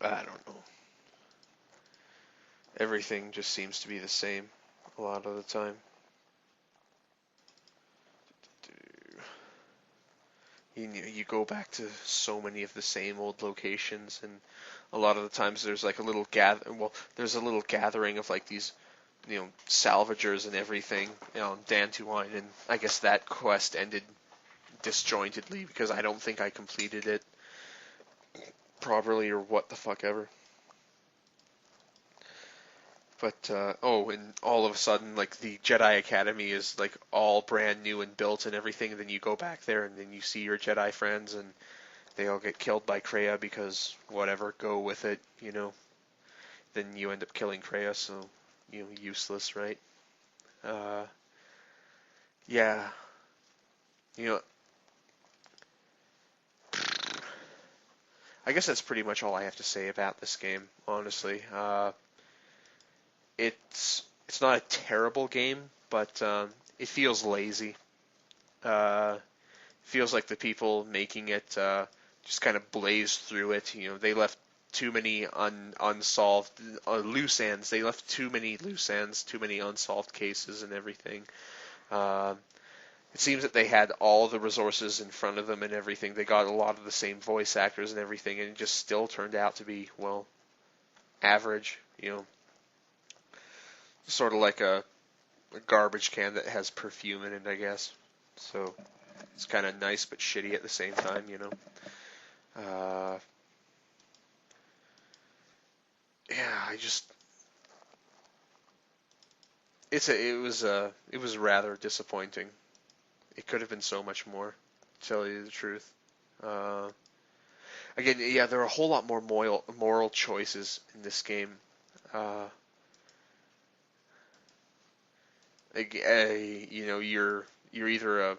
I don't know. Everything just seems to be the same a lot of the time. You go back to so many of the same old locations, and a lot of the times there's like a little there's a little gathering of like these, salvagers and everything, Dantooine, and I guess that quest ended disjointedly because I don't think I completed it properly or what the fuck ever. But oh, and all of a sudden, like the Jedi Academy is like all brand new and built and everything. And then you go back there and then you see your Jedi friends and they all get killed by Kreia because whatever, go with it, you know. Then you end up killing Kreia, so you know, useless, right? Uh, yeah, you know, I guess that's pretty much all I have to say about this game, honestly. It's not a terrible game, but it feels lazy. Feels like the people making it just kind of blazed through it. You know, they left too many unsolved loose ends. They left too many loose ends, too many unsolved cases and everything. Uh, it seems that they had all the resources in front of them and everything. They got a lot of the same voice actors and everything, and it just still turned out to be, well, average. You know, sort of like a garbage can that has perfume in it, I guess. So it's kind of nice but shitty at the same time, you know. Uh, yeah, I just it was rather disappointing. It could have been so much more, to tell you the truth. Uh, Again, yeah, there are a whole lot more moral choices in this game. Uh, you know, you're either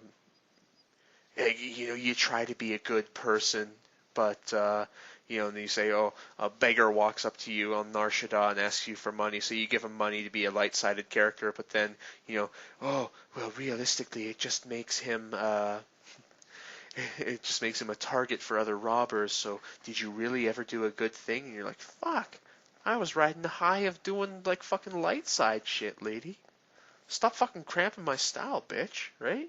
you know, you try to be a good person, but you know, and you say, oh, a beggar walks up to you on Nar Shaddaa and asks you for money, so you give him money to be a light-sided character, but then, you know, oh, well, realistically, it just makes him it just makes him a target for other robbers. So, did you really ever do a good thing? And you're like, fuck, I was riding the high of doing like fucking light side shit, lady. Stop fucking cramping my style, bitch, right?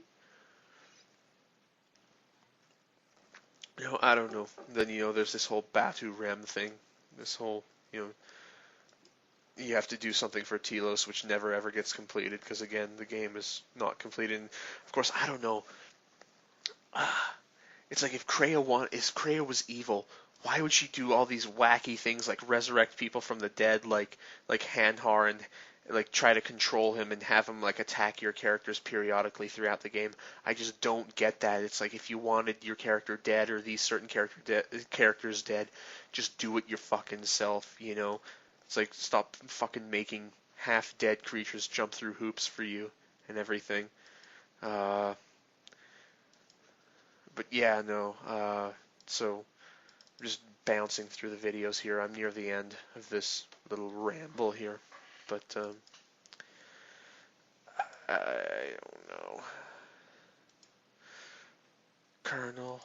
You know, I don't know. Then, you know, there's this whole Batu Rem thing. This whole, you know, you have to do something for Telos, which never ever gets completed because, again, the game is not completed. And, of course, I don't know. It's like if Kreia was evil, why would she do all these wacky things like resurrect people from the dead, like Hanhar, and like try to control him and have him like attack your characters periodically throughout the game? I just don't get that. It's like if you wanted your character dead or these certain characters dead, just do it your fucking self, you know? It's like stop fucking making half dead creatures jump through hoops for you and everything. Uh, but yeah, no. So I'm just bouncing through the videos here. I'm near the end of this little ramble here, but I don't know. Colonel.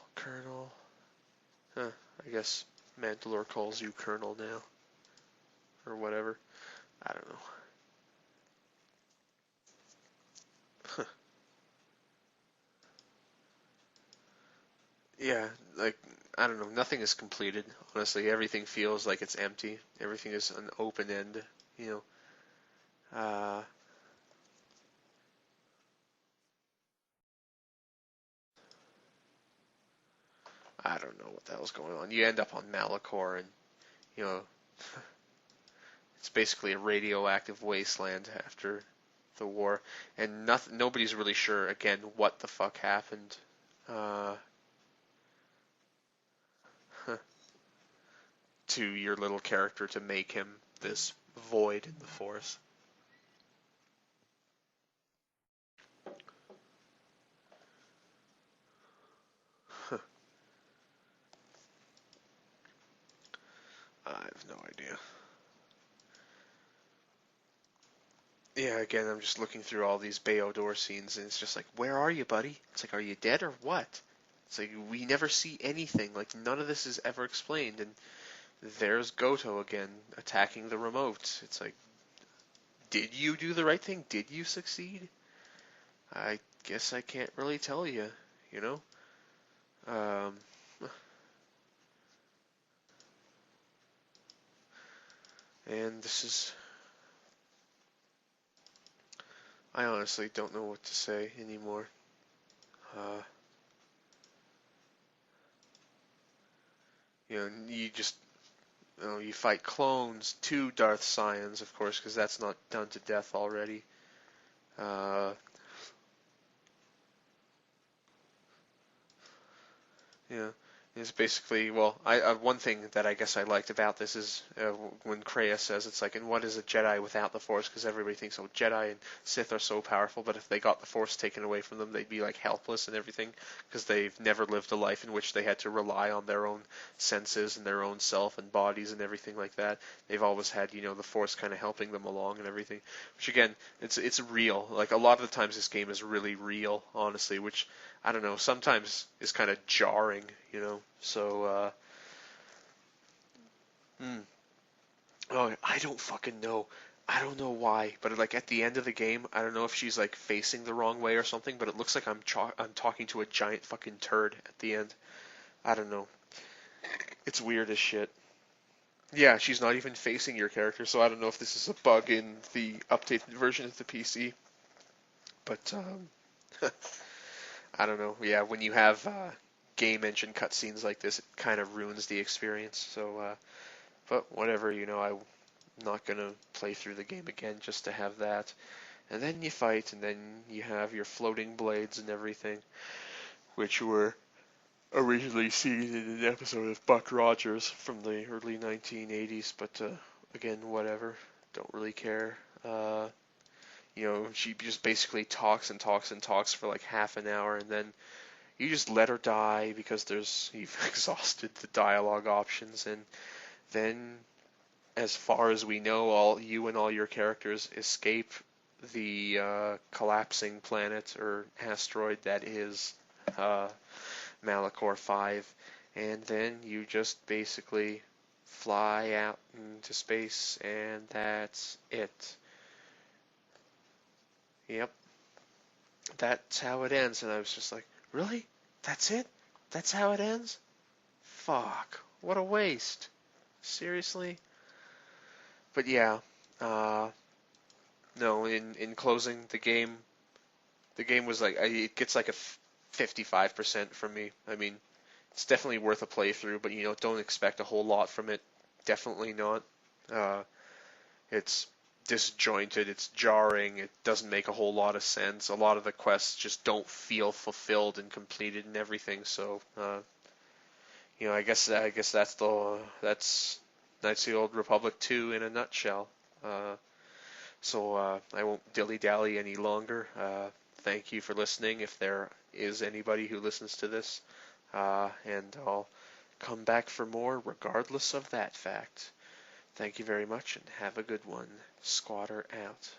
Huh, I guess Mandalore calls you Colonel now, or whatever. I don't know. Yeah, like I don't know. Nothing is completed. Honestly, everything feels like it's empty. Everything is an open end. You know. I don't know what the hell's going on. You end up on Malachor, and you know it's basically a radioactive wasteland after the war, and nobody's really sure again what the fuck happened uh, to your little character to make him this void in the force. I have no idea. Yeah, again, I'm just looking through all these Beodor scenes, and it's just like, where are you, buddy? It's like, are you dead or what? It's like, we never see anything. Like, none of this is ever explained, and there's Goto again, attacking the remote. It's like, did you do the right thing? Did you succeed? I guess I can't really tell you, you know? Um, and this is... I honestly don't know what to say anymore. Uh, you just you fight clones, 2 Darth Scions, of course, because that's not done to death already. Uh, yeah, it's basically, well, one thing that I guess I liked about this is when Kreia says it's like, and what is a Jedi without the Force? Because everybody thinks, oh, Jedi and Sith are so powerful, but if they got the Force taken away from them, they'd be like helpless and everything, because they've never lived a life in which they had to rely on their own senses and their own self and bodies and everything like that. They've always had, the Force kind of helping them along and everything, which again, it's real. Like a lot of the times, this game is really real, honestly, which I don't know, sometimes is kind of jarring. So, hmm. Oh, I don't fucking know. I don't know why, but like at the end of the game, I don't know if she's like facing the wrong way or something, but it looks like I'm talking to a giant fucking turd at the end. I don't know. It's weird as shit. Yeah, she's not even facing your character, so I don't know if this is a bug in the updated version of the PC. But I don't know. Yeah, when you have game engine cutscenes like this, it kind of ruins the experience. So, but whatever, I'm not gonna play through the game again just to have that. And then you fight, and then you have your floating blades and everything, which were originally seen in an episode of Buck Rogers from the early 1980s. But again, whatever. Don't really care. She just basically talks and talks and talks for like half an hour, and then you just let her die because you've exhausted the dialogue options, and then, as far as we know, all you and all your characters escape the collapsing planet or asteroid that is Malachor 5, and then you just basically fly out into space, and that's it. Yep, that's how it ends, and I was just like, really? That's it? That's how it ends? Fuck, what a waste. Seriously? But yeah, uh, no. In closing, the game was like it gets like a 55% from me. I mean, it's definitely worth a playthrough, but don't expect a whole lot from it. Definitely not. Uh, it's disjointed. It's jarring. It doesn't make a whole lot of sense. A lot of the quests just don't feel fulfilled and completed and everything. So, I guess that's Knights of the Old Republic 2 in a nutshell. So I won't dilly-dally any longer. Thank you for listening, if there is anybody who listens to this. And I'll come back for more regardless of that fact. Thank you very much, and have a good one. Skwatter out.